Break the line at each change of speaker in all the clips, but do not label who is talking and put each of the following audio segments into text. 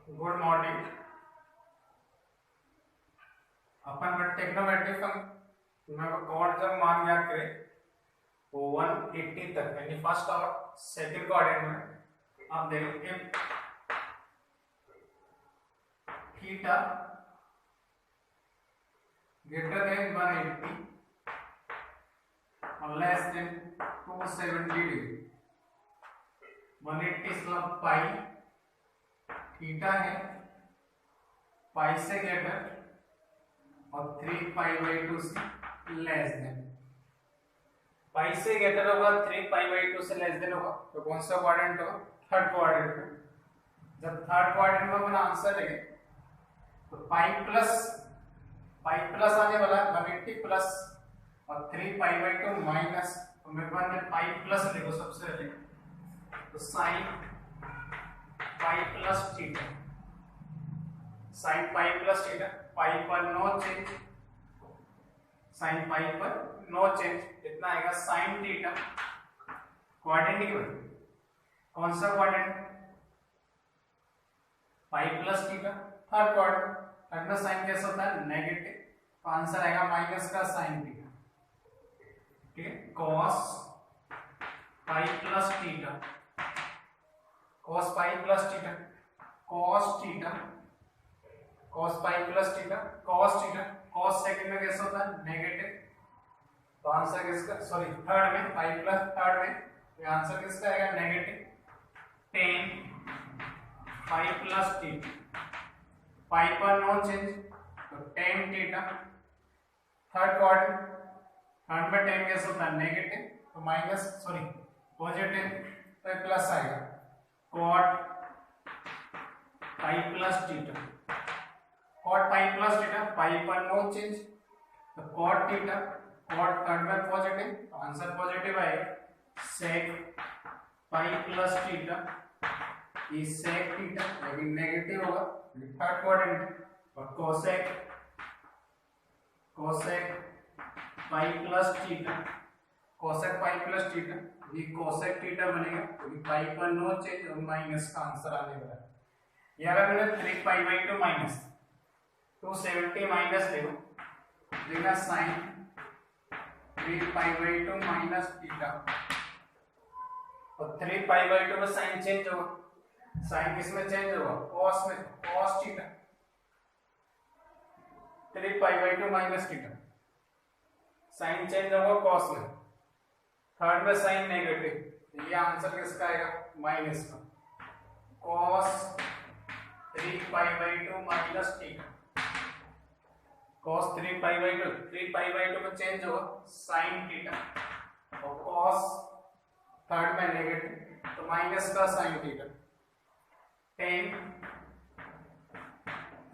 Good morning. अपन टेक्नोमेट्रिक में कोड जब मान ज्ञात करें वो 180 तक यानी फर्स्ट और सेकंड क्वाड्रेंट में आप देखोगे थीटा ग्रेटर देन 180 और लेस देन 270 डिग्री। 180 स्लैब पाई थीटा है पाई से ग्रेटर और 3 पाई बाई 2 से लेस देन। पाई से ग्रेटर होगा 3 पाई बाई 2 से लेस देन होगा तो कौन सा क्वाड्रेंट होगा? थर्ड क्वाड्रेंट में। जब थर्ड क्वाड्रेंट में अपना आंसर है तो पाई प्लस आने वाला 180 प्लस और 3 पाई बाई 2 माइनस, तो मेरे पास में पाई प्लस लिखो सबसे पहले तो sine pi plus theta, sine pi plus theta, pi पर नो चेंज, साइन पाई पर नो चेंज, इतना आएगा साइन थीटा। क्वाड्रेंट की कौन सा क्वाड्रेंट? पाई plus theta, third quadrant. Third में साइन कैसा होता है? नेगेटिव, तो आंसर आएगा माइनस का साइन थीटा। ठीक है, cos pi plus theta, cos pi plus theta, cos theta, cos pi plus theta, cos theta. Cos second में कैसा होता है? नेगेटिव, तो आंसर किसका? सॉरी थर्ड में पाई प्लस थर्ड में ये आंसर किसका आएगा? Negative. Tan pi plus theta, pi पर नो चेंज तो tan theta. Third quadrant, third में टेन कैसा होता है? नेगेटिव, तो माइनस सॉरी पॉजिटिव तो प्लस आएगा। Cot pi plus theta, cot pi plus theta, pi पर नो चेंज तो कॉट थीटा, कॉट थर्ड में पॉजिटिव तो आंसर पॉजिटिव आएगा। सेक पाई प्लस थीटा, ये सेक थीटा लेकिन नेगेटिव होगा थर्ड क्वाड्रेंट। और कोसेक, कोसेक पाई प्लस थीटा, कोसेक पाई plus theta, ये कोसेक थीटा बनेगा क्योंकि पाई पर नो चेंज और माइनस का आंसर आने वाला है। ये अगर मैंने 3 पाई बाई 2 माइनस 270 माइनस ले लो देखना sine 3 pi by 2 minus theta, और 3 पाई बाई 2 में साइन चेंज होगा, साइन किस में चेंज होगा? कॉस में, cos theta. 3 pi by 2 minus theta, sine change होगा कॉस में। थर्ड में साइन नेगेटिव, ये आंसर किसका आएगा? माइनस का। Cos 3 pi by 2 minus theta, cos 3 pi by 2, 3 pi by 2 में चेंज होगा साइन थीटा, और कॉस थर्ड में नेगेटिव तो माइनस का sine theta. 10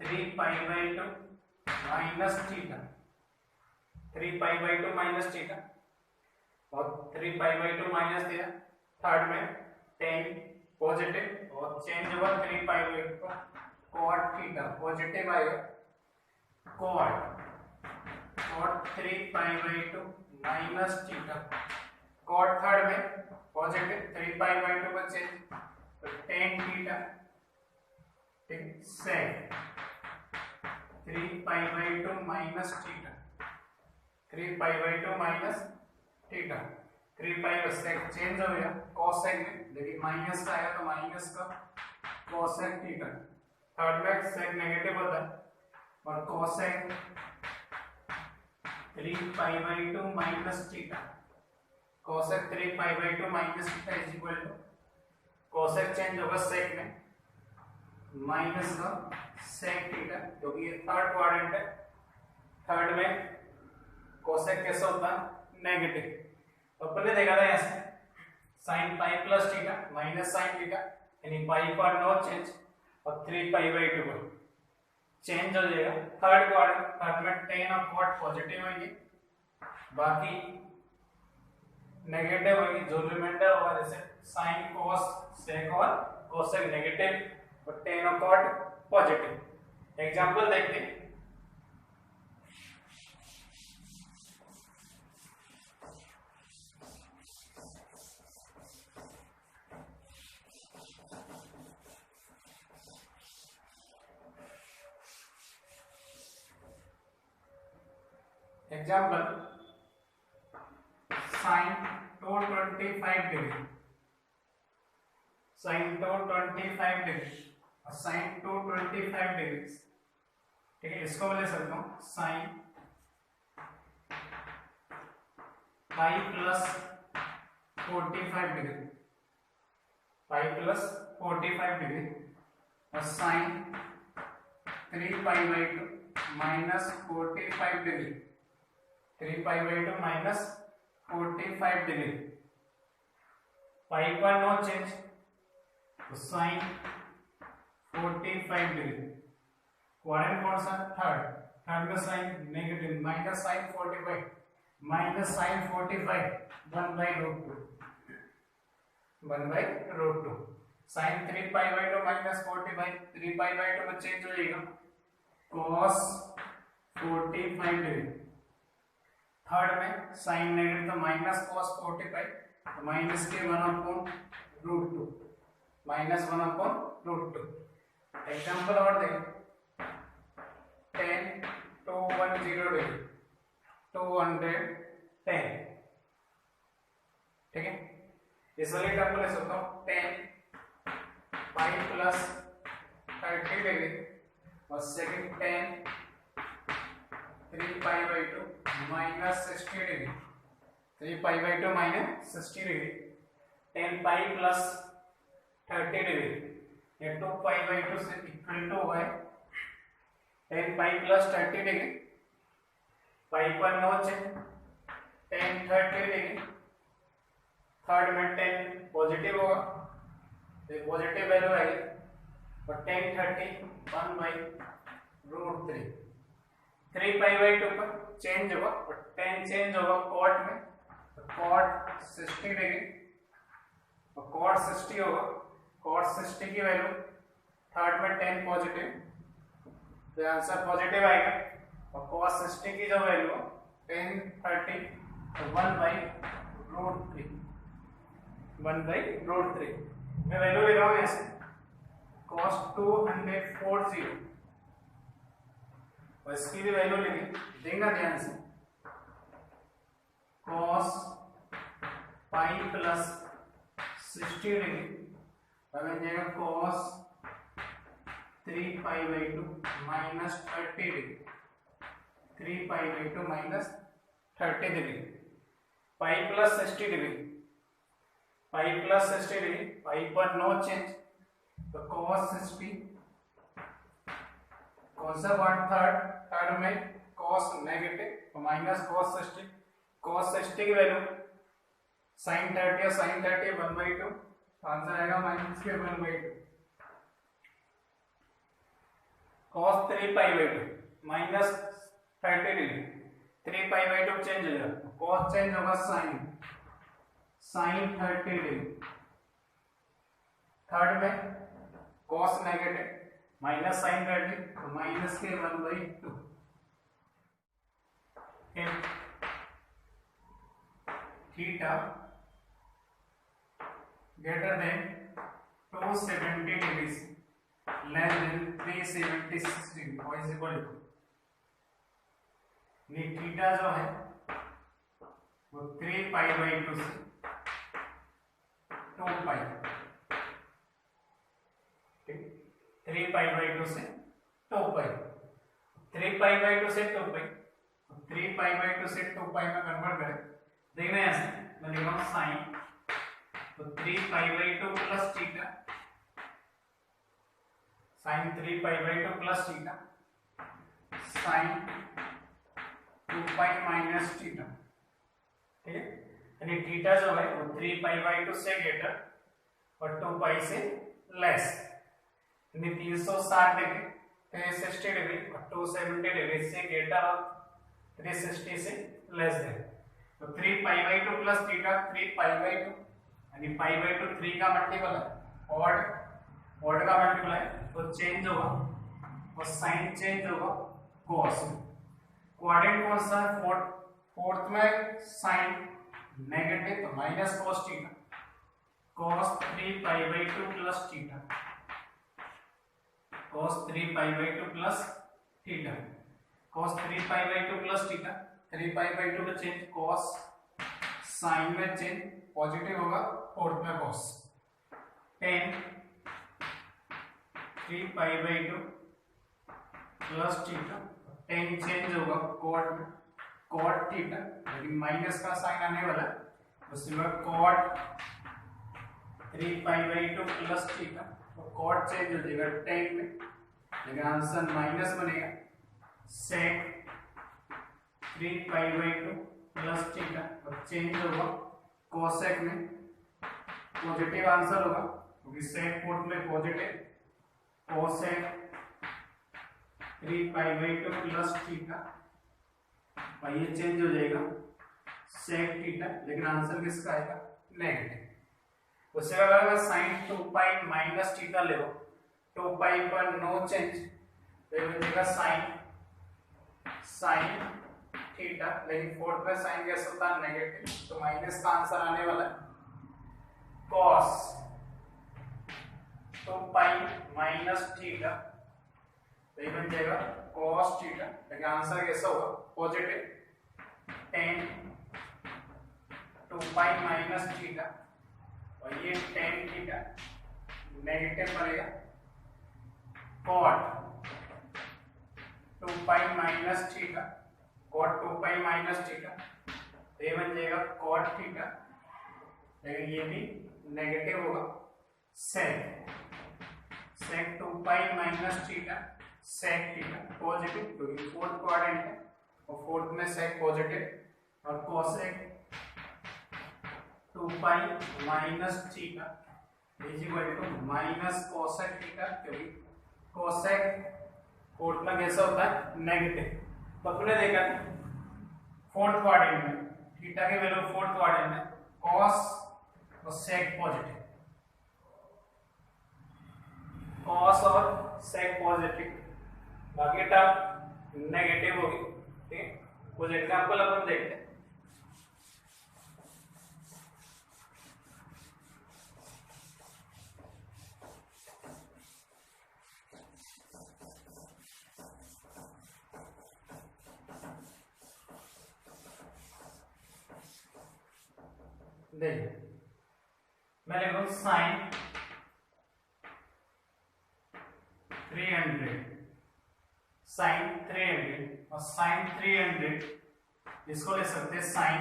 3 pi by 2 minus theta, 3 pi by 2 minus theta और 3 pi by 2 minus theta. Third में 10 positive और change हुआ 3 pi by 2 cot theta, positive आएगा। Cot 3 pi by 2 minus theta, cot third में positive 3 pi by 2 में change तो 10 theta. ठीक, sec 3 pi by 2 minus theta, 3 pi by 2 minus theta, 3 pi by sec change हो गया cosec में लेकिन minus का आया तो माइनस का कोसेक थीटा। थर्ड में सेक नेगेटिव होता है और cosec 3 pi by 2 minus theta, cosec 3 pi by 2 minus theta is equal to cosec change होगा सेक में माइनस का सेक थीटा, क्योंकि ये थर्ड क्वाड्रेंट है। थर्ड में कोसेक कैसा होता है? नेगेटिव। तो पहले देखा था ऐसे sine pi plus theta minus sine theta यानी पाई पर नो चेंज और 3 पाई बाई 2 पर चेंज हो जाएगा। थर्ड क्वाड्रेंट, थर्ड में 10 और कॉट पॉजिटिव होंगे, बाकी नेगेटिव होंगे, जो रिमाइंडर होगा जैसे साइन कॉस सेक और कोसेक नेगेटिव और 10 और कॉट पॉजिटिव। एग्जांपल देखते हैं। Example sine 225 degree, sine 225 degree और साइन 225 डिग्री, ठीक है। इसको मैं ले सकता हूँ sine pi plus 45 degree, pi plus 45 degree और sine 3π/2 minus 45 degree, 3π/2 minus 45 degree. Pi पर नो चेंज, तो साइन 45 डिग्री। क्वाड्रेंट कौन सा? थर्ड, थर्ड में sine negative, minus sine 45 minus sine 45 1/√2, 1/√2। Sine 3π/2 minus 45, 3π/2 में चेंज हो जाएगा cos 45 डिग्री। थर्ड में साइन नेगेटिव तो माइनस cos 45, तो माइनस के 1/√2, माइनस 1/√2। एग्जाम्पल और देखें, tan 210 डिग्री, 210, ठीक है। इस वाले टर्म को ले सकता हूँ tan पाई प्लस 30 डिग्री और second tan 3π/2 minus 60 degree, 3π/2 minus 60 degree, tan pi plus 30 degree, ये 2π/2 से इक्वल टू है tan pi plus 30 degree, pi पर no change, tan 30 degree. Third में tan पॉजिटिव होगा, तो पॉजिटिव वैल्यू आएगी और tan 30 1/√3, 3π/2 पर चेंज होगा और tan चेंज होगा cot में, तो cot 60 डिग्री और cot 60 होगा, cot 60 की वैल्यू थर्ड में tan पॉजिटिव, तो आंसर पॉजिटिव आएगा और cos 60 की जो वैल्यू tan 30 तो 1/√3, 1/√3। मैं वैल्यू ले रहा हूँ ऐसे cos 240 और इसकी भी वैल्यू लेंगे, देखना ध्यान से, cos पाई प्लस 60 डिग्री और बन जाएगा cos 3π/2 minus 30 degree, 3π/2 minus 30 degree. Pi plus 60 degree, pi plus 60 degree, pi पर नो चेंज, तो cos 60, कौन सा पार्ट? थर्ड, थर्ड में cos नेगेटिव तो माइनस cos 60, cos 60 की वैल्यू sin 30 और sin 30 1/2, आंसर आएगा माइनस के 1/2। cos 3π/2 माइनस 30 डिग्री, 3π/2 चेंज हो जाएगा, cos चेंज होगा sin 30 डिग्री। थर्ड में cos नेगेटिव माइनस sin 30 तो माइनस के 1/2। Theta greater than 270 degree less than 376 degree और इज इक्वल टू, ये थीटा जो है वो 3π/2 से 2π, ठीक, 3π/2 से 2π, 3π/2 से 2π, 3π/2 से 2π में कन्वर्ट करें, देखना है ऐसे, मैं लिख रहा हूँ साइन, तो 3π/2 plus theta, sine 3π/2 plus theta, sine 2π minus theta, ठीक है। यानी थीटा जो है वो 3π/2 से ग्रेटर और 2π से लेस, यानी 360 डिग्री, 360 डिग्री और 270 डिग्री से ग्रेटर और 360 से लेस देन। तो 3π/2 प्लस थीटा 3π/2 यानी π/2 3 का मल्टीपल है, ऑड का मल्टीपल है, तो चेंज होगा और साइन चेंज होगा cos में। क्वाड्रेंट कौन सा है? फोर्थ में साइन नेगेटिव तो minus cos theta, cos 3π/2 plus theta, cos 3π/2 plus theta, cos 3π/2 plus theta, 3 पाई/2 में चेंज, कॉस साइन में चेंज, पॉजिटिव होगा फोर्थ में cos, tan 3 पाई/2 plus theta, tan change होगा कॉट में, कॉट थीटा, लेकिन माइनस का साइन आने वाला है उसमें कॉट 3 पाई/2 प्लस थीटा, तो कॉट चेंज हो जाएगा टेन में, लेकिन आंसर माइनस बनेगा, सेक 3 पाई/2 प्लस थीटा और चेंज होगा कोसेक में, पॉजिटिव आंसर होगा क्योंकि सेक फोर्थ में पॉजिटिव, कोसेक 3 पाई/2 प्लस थीटा और ये चेंज हो जाएगा सेक थीटा, लेकिन आंसर किसका आएगा नेगेटिव। उससे अगर मैं साइन 2 पाई माइनस थीटा ले लो, 2 पाई पर नो चेंज, तो ये बचेगा साइन थीटा, लेकिन फोर्थ में साइन कैसे होता है नेगेटिव, तो माइनस का आंसर आने वाला है कॉस 2 पाई माइनस थीटा, तो ये बन जाएगा कॉस थीटा, लेकिन आंसर कैसा होगा positive, tan 2 pi minus theta और ये टेन थीटा नेगेटिव बनेगा, cot 2 pi minus theta, cot 2 pi minus theta, तो ये बन जाएगा कॉट थीटा, लेकिन ये भी नेगेटिव होगा, sec 2 pi minus theta, sec theta positive क्योंकि फोर्थ क्वाड्रेंट है और फोर्थ में सेक पॉजिटिव, और cosec 2 pi minus theta is equal to minus cosec theta, क्योंकि कोसेक फोर्थ में कैसा होता है नेगेटिव, तो अपने देखा फोर्थ क्वाड्रेंट में थीटा की वैल्यू फोर्थ क्वाड्रेंट में कॉस और सेक पॉजिटिव, कॉस और सेक पॉजिटिव, बाकी टर्म नेगेटिव होगी, ठीक है। कुछ एग्जांपल अपन देखते हैं, देखिए मैं लिख रहा हूं साइन 300, साइन 300 और साइन 300 इसको ले सकते हैं साइन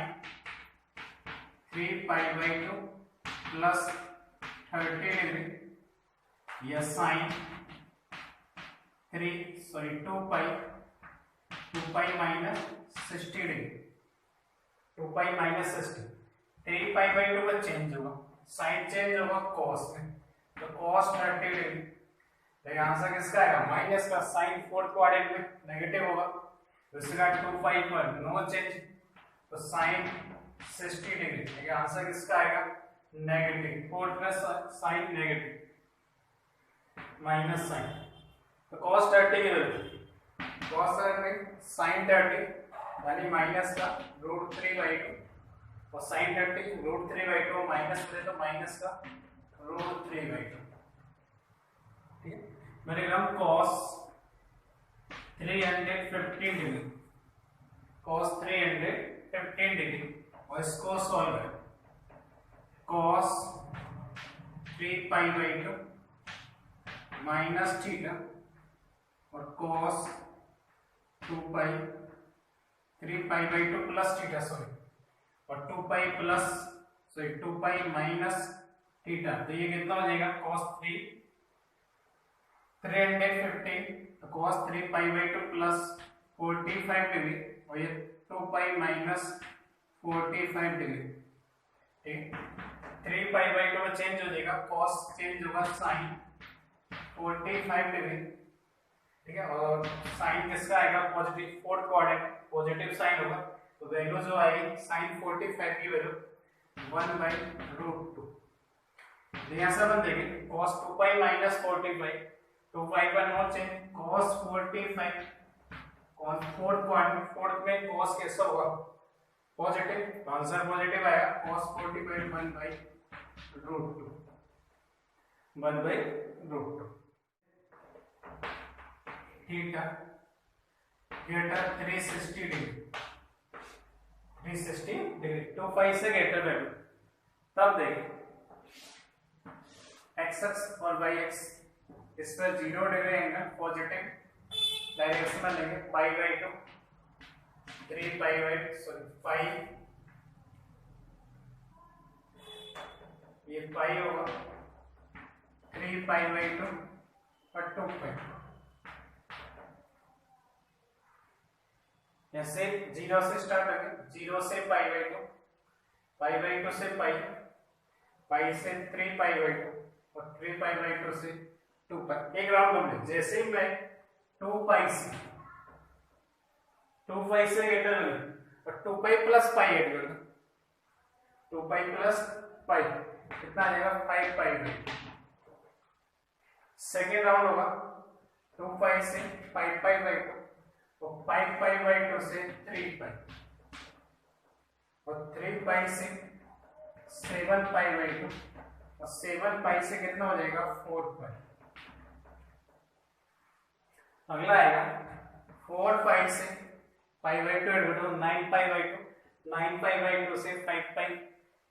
3 पाई/2 प्लस 30 डिग्री या sine 2 pi minus 60 degree, 2 pi minus 60, 3 pi का चेंज होगा, साइन चेंज होगा कॉस में, तो कॉस 30 डिग्री, लेकिन आंसर किसका आएगा माइनस का, साइन फोर्थ क्वाड्रेंट में नेगेटिव होगा, तो इसका 2 पाई पर नो चेंज, तो साइन 60 डिग्री, लेकिन आंसर किसका आएगा नेगेटिव, फोर्थ में साइन नेगेटिव माइनस साइन, तो कॉस 30 की वैल्यू कॉस 30 साइन 30 यानी माइनस का √3/2 और साइन 30 √3/2 माइनस करें तो माइनस का √3/2, ठीक है। मैंने कहा cos 315 डिग्री, cos 315 डिग्री और इसको सॉल्व है, cos 3 पाई/2 माइनस थीटा और cos 3 पाई/2 प्लस थीटा, सॉरी, और 2 पाई माइनस थीटा, तो ये कितना हो जाएगा cos 315, तो cos 3 पाई/2 प्लस 45 डिग्री और ये 2 पाई माइनस 45 डिग्री, ठीक, 3 पाई/2 में चेंज हो जाएगा, cos चेंज होगा साइन 45 डिग्री, ठीक है, और साइन किसका आएगा positive, fourth quadrant positive sine होगा, तो वैल्यू जो आएगी साइन 45 की वैल्यू 1/√2, तो यहां से अपन देखें cos 2 पाई माइनस 45, 2 पाई पर no change, cos 45, cos fourth quadrant, fourth में cos कैसा होगा पॉजिटिव, तो आंसर पॉजिटिव आएगा, cos 45 1/√2, 1/√2, theta 360 degree, 360 degree, 2 pi से ग्रेटर वैल्यू। तब देखिए एक्स एक्स और वाई एक्स, इस पर 0 डिग्री एंगल पॉजिटिव डायरेक्शन में लेंगे, पाई बाई 2, 3 पाई बाई पाई, ये पाई होगा 3 पाई बाई 2 और 2 पाई। ऐसे 0 से स्टार्ट करेंगे, 0 से पाई बाई 2, पाई बाई 2 से पाई, पाई से 3 पाई बाई 2 और 3 पाई बाई 2 से 2 पाई। एक राउंड कंप्लीट। जैसे ही मैं 2 पाई से ग्रेटर वैल्यू और 2 पाई प्लस पाई ऐड कर दूं, 2 पाई प्लस पाई कितना आ जाएगा 5 पाई बाई। सेकेंड राउंड होगा 2 पाई से 5 पाई बाई 2 और 5 पाई बाई 2 से 3 पाई और 3 पाई से 7 पाई बाई 2 और 7 पाई से कितना हो जाएगा 4 पाई। अगला आएगा 4 पाई से पाई बाई 2 ऐड कर दो, 9 पाई बाई 2, 9 पाई बाई 2 से 5 पाई,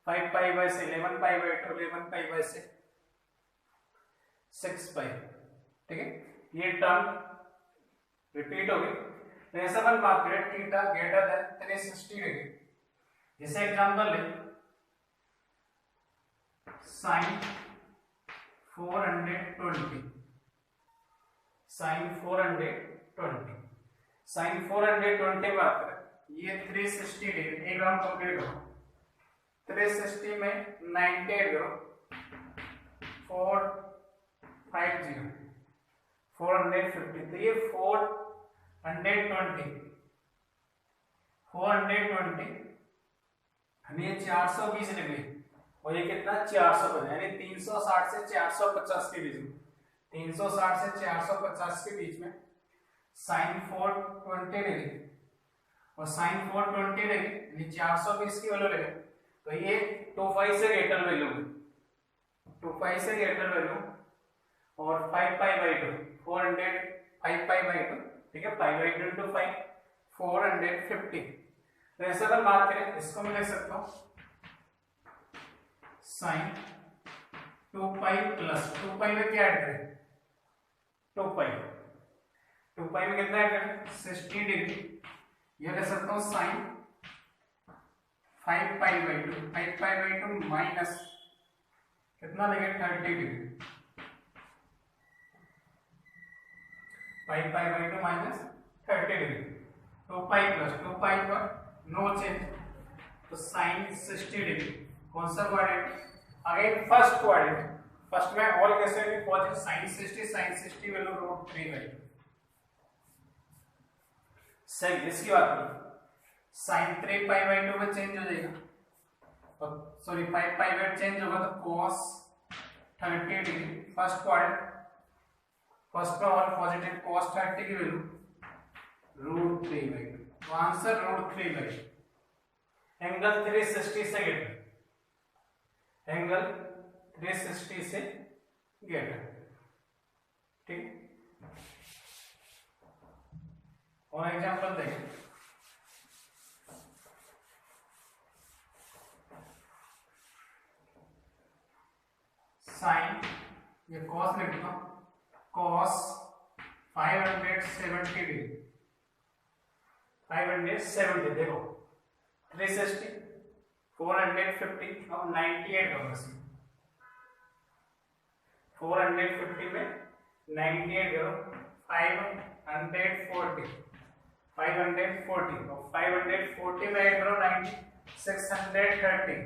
5 पाई बाई से 11 पाई बाई 2, 11 पाई बाई से 6 पाई। ठीक है, ये टर्म रिपीट हो गई। ऐसा अपन बात करें थीटा ग्रेटर देन 360 डिग्री, जैसे एग्जांपल ले साइन 420, साइन 420, साइन 420 बात करें, ये 360 डिग्री, एक राउंड कंप्लीट हो, 360 में 90 करो, 450, 450, तो ये 420, 420 हमें ये 420 डिग्री और ये कितना 400 बना, यानी 360 से 450 के बीच में, 360 से 450 के बीच में साइन 420 डिग्री और साइन 420 डिग्री यानी 420 की वैल्यू लेंगे तो ये 2 पाई से ग्रेटर वैल्यू, 2 पाई से ग्रेटर वैल्यू और 5 पाई बाई 2, 400, 5 पाई बाई 2, ठीक है, पाई बाई 2 इंटू 5, 450। तो ऐसे अगर बात करें इसको मैं लिख सकता हूं साइन 2 पाई प्लस 2 पाई में क्या ऐड करें 2 पाई, 2 पाई में कितना ऐड करें 60 डिग्री, ये ले सकता हूं sine 5 pi by 2, 5 pi by 2 minus कितना लेंगे 30 degree, 5 pi by 2 minus 30 degree, 2 pi plus 2 pi पर नो चेंज, तो साइन 60 डिग्री। कौन सा quadrant, again first quadrant, first में ऑल कैसे भी पॉजिटिव, साइन 60 वैल्यू √3 सेकंड। इसकी बात करें साइन 3 पाई बाई 2 में चेंज हो जाएगा, और सॉरी 5 पाई बाई चेंज होगा तो cos 30 degree, first quadrant, first में ऑल पॉजिटिव, cos 30 की वैल्यू √3/2, तो आंसर √3/2। एंगल 360 से ग्रेटर, एंगल 360 से ग्रेटर, ठीक। और एग्जांपल देखें, साइन, ये cos लिख दूंगा, cos 570 डिग्री, 570, देखो 360, 450 और 98 होगा, 450 में 98 करो, 540, 540 और 540 में ऐड करो 90, 630,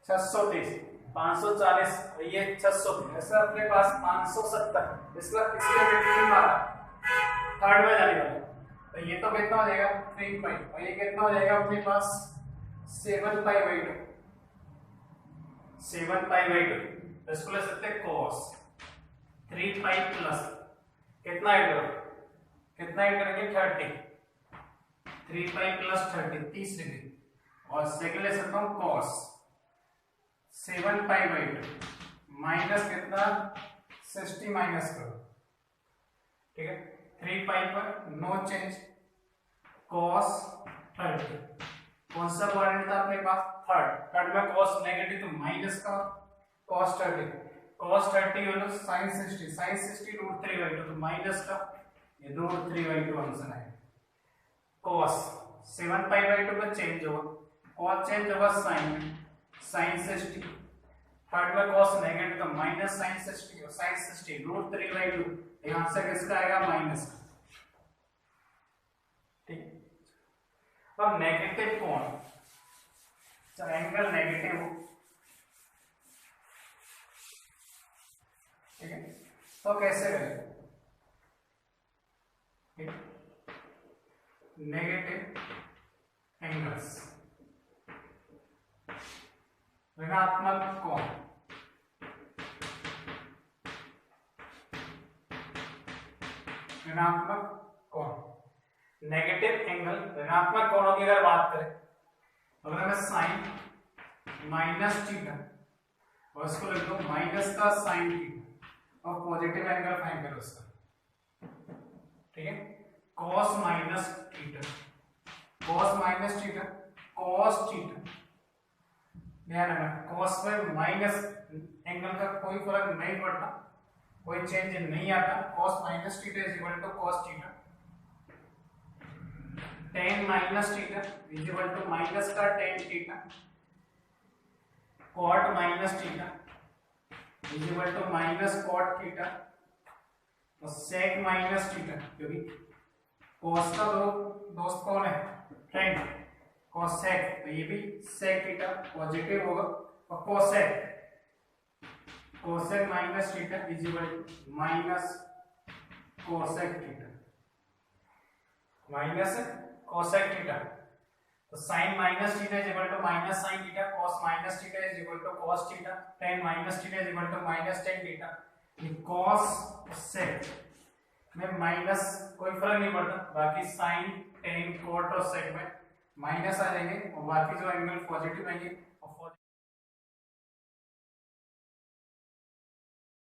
630, 540, ये 630, ऐसा अपने पास 570, इसका इसके मारा थर्ड में जाने वाला, तो ये तो कितना हो जाएगा 3 पाई, और ये कितना हो जाएगा अपने पास 7 पाई बाई 2, 7 पाई बाई 2, इसको ले सकते हैं cos 3 पाई प्लस कितना ऐड करो, कितना ऐड करेंगे 30, 3 पाई प्लस 30, 30 डिग्री, और सेकंड ले सकता हूं cos 7 पाई बाई 2 माइनस कितना 60 माइनस करो, ठीक है, 3 पाई पर नो चेंज, cos 30, कौन सा क्वाड्रेंट था अपने पास? थर्ड में cos नेगेटिव तो माइनस का cos 30 और sin 60 √3/2 तो माइनस का, ये √3/2 आंसर है। cos 7π/2 का चेंज होगा, cos चेंज होगा sin में, sin 60, थर्ड में cos नेगेटिव तो माइनस sin 60 और sin 60 √3/2, ये आंसर किसका आएगा? माइनस का। ठीक, अब नेगेटिव कोण, जब एंगल नेगेटिव हो, ठीक है, तो कैसे करें? नेगेटिव एंगल्स, ऋणात्मक कोण, नेगेटिव एंगल ऋणात्मक कोणों की अगर बात करें, अगर मैं साइन माइनस थीटा और इसको लिख दो माइनस का साइन थीटा और पॉजिटिव एंगल फाइंड करो उसका, ठीक है, cos minus theta, cos theta, ध्यान रखना cos में माइनस एंगल का कोई फर्क नहीं पड़ता, कोई चेंज नहीं आता, cos minus theta is equal to cos theta, tan minus theta is equal to minus का tan theta, cot minus theta is equal to minus cot theta और sec माइनस थीटा, क्योंकि cos का दोस्त कौन है? tan, cosec, तो ये भी sec थीटा पॉजिटिव होगा और cosec minus theta is equal to minus cosec theta, minus cosec theta, तो sin minus theta is equal to minus sin theta, cos minus theta is equal to cos theta, tan minus theta is equal to minus tan theta. ये cos sec में minus कोई फर्क नहीं पड़ता, बाकी sin tan cot और sec में minus आ जाएंगे और बाकी जो एंगल पॉजिटिव आएंगे